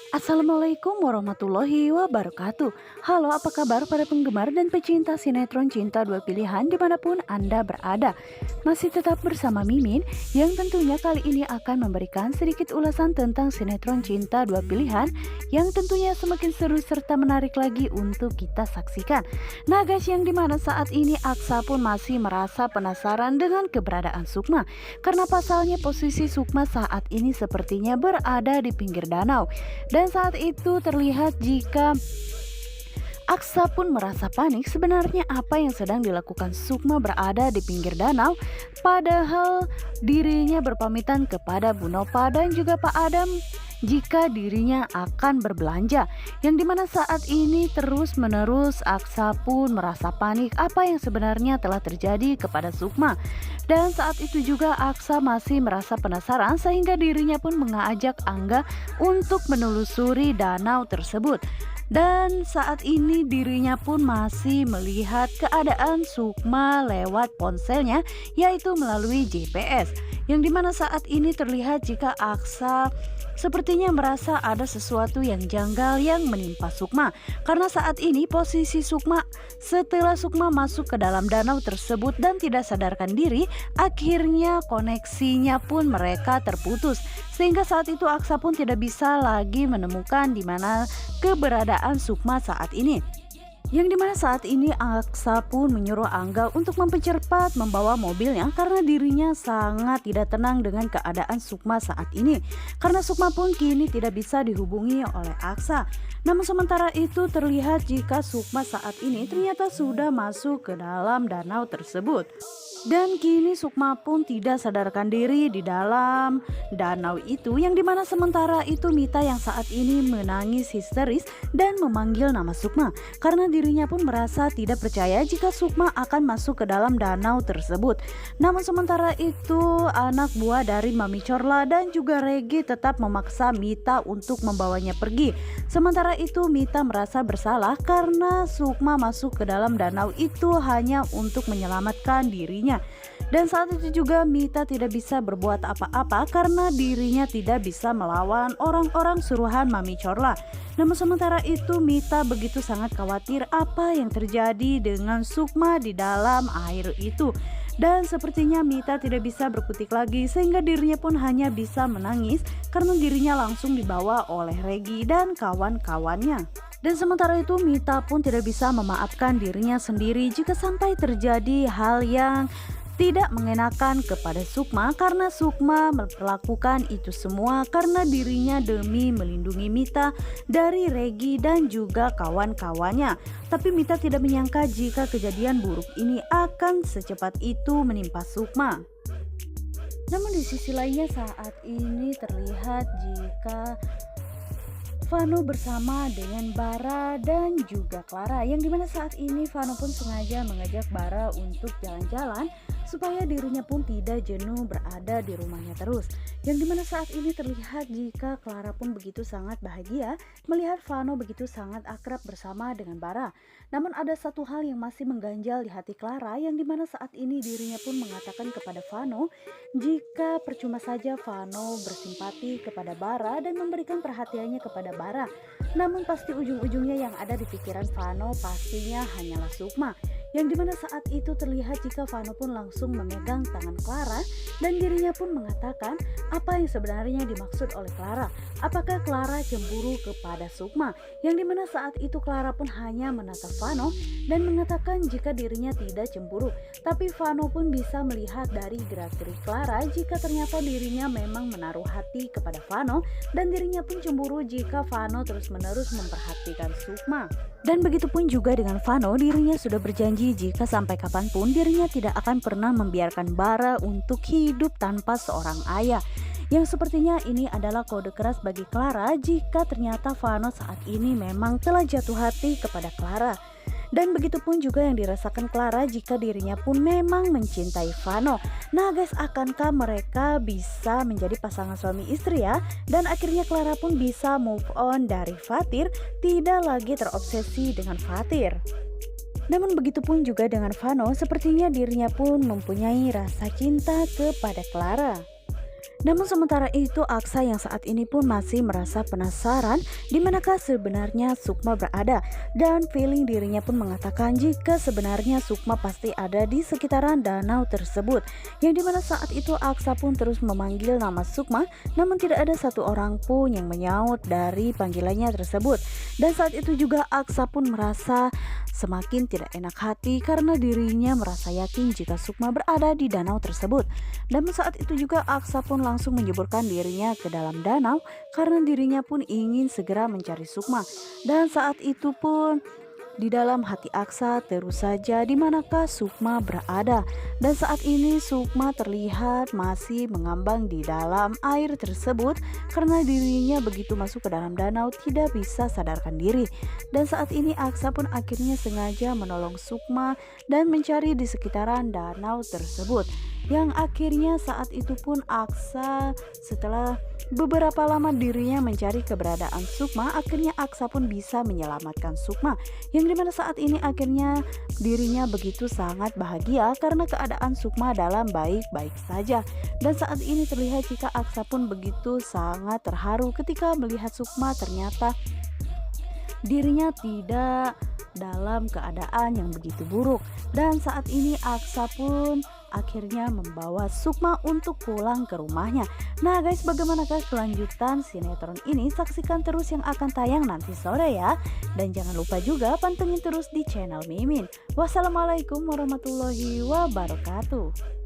Assalamualaikum warahmatullahi wabarakatuh. Halo, apa kabar para penggemar dan pecinta sinetron Cinta Dua Pilihan dimanapun Anda berada? Masih tetap bersama Mimin yang tentunya kali ini akan memberikan sedikit ulasan tentang sinetron Cinta Dua Pilihan yang tentunya semakin seru serta menarik lagi untuk kita saksikan. Nah guys, yang dimana saat ini Aksa pun masih merasa penasaran dengan keberadaan Sukma, karena pasalnya posisi Sukma saat ini sepertinya berada di pinggir danau. Dan saat itu terlihat jika Aksa pun merasa panik, sebenarnya apa yang sedang dilakukan Sukma berada di pinggir danau, padahal dirinya berpamitan kepada Bu Nova dan juga Pak Adam jika dirinya akan berbelanja. Yang dimana saat ini terus menerus Aksa pun merasa panik apa yang sebenarnya telah terjadi kepada Sukma. Dan saat itu juga Aksa masih merasa penasaran sehingga dirinya pun mengajak Angga untuk menelusuri danau tersebut. Dan saat ini dirinya pun masih melihat keadaan Sukma lewat ponselnya, yaitu melalui GPS. Yang dimana saat ini terlihat jika Aksa sepertinya merasa ada sesuatu yang janggal yang menimpa Sukma. Karena saat ini posisi Sukma setelah Sukma masuk ke dalam danau tersebut dan tidak sadarkan diri, akhirnya koneksinya pun mereka terputus. Sehingga saat itu Aksa pun tidak bisa lagi menemukan di mana keberadaan Sukma saat ini. Yang dimana saat ini Aksa pun menyuruh Angga untuk mempercepat membawa mobilnya karena dirinya sangat tidak tenang dengan keadaan Sukma saat ini. Karena Sukma pun kini tidak bisa dihubungi oleh Aksa. Namun sementara itu terlihat jika Sukma saat ini ternyata sudah masuk ke dalam danau tersebut. Dan kini Sukma pun tidak sadarkan diri di dalam danau itu, yang dimana sementara itu Mita yang saat ini menangis histeris dan memanggil nama Sukma karena dirinya pun merasa tidak percaya jika Sukma akan masuk ke dalam danau tersebut. Namun sementara itu anak buah dari Mami Corla dan juga Regi tetap memaksa Mita untuk membawanya pergi. Sementara itu Mita merasa bersalah karena Sukma masuk ke dalam danau itu hanya untuk menyelamatkan dirinya. Dan saat itu juga Mita tidak bisa berbuat apa-apa karena dirinya tidak bisa melawan orang-orang suruhan Mami Corla. Namun sementara itu Mita begitu sangat khawatir apa yang terjadi dengan Sukma di dalam air itu. Dan sepertinya Mita tidak bisa berkutik lagi sehingga dirinya pun hanya bisa menangis karena dirinya langsung dibawa oleh Regi dan kawan-kawannya. Dan sementara itu Mita pun tidak bisa memaafkan dirinya sendiri jika sampai terjadi hal yang tidak mengenakan kepada Sukma, karena Sukma melakukan itu semua karena dirinya demi melindungi Mita dari Regi dan juga kawan-kawannya. Tapi Mita tidak menyangka jika kejadian buruk ini akan secepat itu menimpa Sukma. Namun di sisi lainnya saat ini terlihat jika Vano bersama dengan Bara dan juga Clara, yang dimana saat ini Vano pun sengaja mengajak Bara untuk jalan-jalan supaya dirinya pun tidak jenuh berada di rumahnya terus. Yang dimana saat ini terlihat jika Clara pun begitu sangat bahagia melihat Vano begitu sangat akrab bersama dengan Bara. Namun ada satu hal yang masih mengganjal di hati Clara, yang dimana saat ini dirinya pun mengatakan kepada Vano jika percuma saja Vano bersimpati kepada Bara dan memberikan perhatiannya kepada Bara. Namun pasti ujung-ujungnya yang ada di pikiran Vano pastinya hanyalah Sukma. Yang dimana saat itu terlihat jika Vano pun langsung memegang tangan Clara dan dirinya pun mengatakan apa yang sebenarnya dimaksud oleh Clara. Apakah Clara cemburu kepada Sukma? Yang dimana saat itu Clara pun hanya menatap Vano dan mengatakan jika dirinya tidak cemburu. Tapi Vano pun bisa melihat dari gerak-gerik Clara jika ternyata dirinya memang menaruh hati kepada Vano dan dirinya pun cemburu jika Vano terus-menerus memperhatikan Sukma. Dan begitupun juga dengan Vano, dirinya sudah berjanji jika sampai kapanpun dirinya tidak akan pernah membiarkan Bara untuk hidup tanpa seorang ayah. Yang sepertinya ini adalah kode keras bagi Clara jika ternyata Vano saat ini memang telah jatuh hati kepada Clara. Dan begitupun juga yang dirasakan Clara jika dirinya pun memang mencintai Vano. Nah guys, akankah mereka bisa menjadi pasangan suami istri ya? Dan akhirnya Clara pun bisa move on dari Fatir, tidak lagi terobsesi dengan Fatir. Namun begitupun juga dengan Vano, sepertinya dirinya pun mempunyai rasa cinta kepada Clara. Namun sementara itu Aksa yang saat ini pun masih merasa penasaran di manakah sebenarnya Sukma berada, dan feeling dirinya pun mengatakan jika sebenarnya Sukma pasti ada di sekitaran danau tersebut. Yang dimana saat itu Aksa pun terus memanggil nama Sukma, namun tidak ada satu orang pun yang menyaut dari panggilannya tersebut. Dan saat itu juga Aksa pun merasa semakin tidak enak hati karena dirinya merasa yakin jika Sukma berada di danau tersebut. Dan saat itu juga Aksa pun langsung menjeburkan dirinya ke dalam danau karena dirinya pun ingin segera mencari Sukma. Dan saat itu pun di dalam hati Aksa terus saja di manakah Sukma berada. Dan saat ini Sukma terlihat masih mengambang di dalam air tersebut karena dirinya begitu masuk ke dalam danau tidak bisa sadarkan diri. Dan saat ini Aksa pun akhirnya sengaja menolong Sukma dan mencari di sekitaran danau tersebut. Yang akhirnya saat itu pun Aksa setelah beberapa lama dirinya mencari keberadaan Sukma, akhirnya Aksa pun bisa menyelamatkan Sukma. Yang dimana saat ini akhirnya dirinya begitu sangat bahagia karena keadaan Sukma dalam baik-baik saja. Dan saat ini terlihat jika Aksa pun begitu sangat terharu ketika melihat Sukma ternyata dirinya tidak dalam keadaan yang begitu buruk. Dan saat ini Aksa pun akhirnya membawa Sukma untuk pulang ke rumahnya. Nah guys, bagaimanakah kelanjutan sinetron ini? Saksikan terus yang akan tayang nanti sore ya. Dan jangan lupa juga pantengin terus di channel Mimin. Wassalamualaikum warahmatullahi wabarakatuh.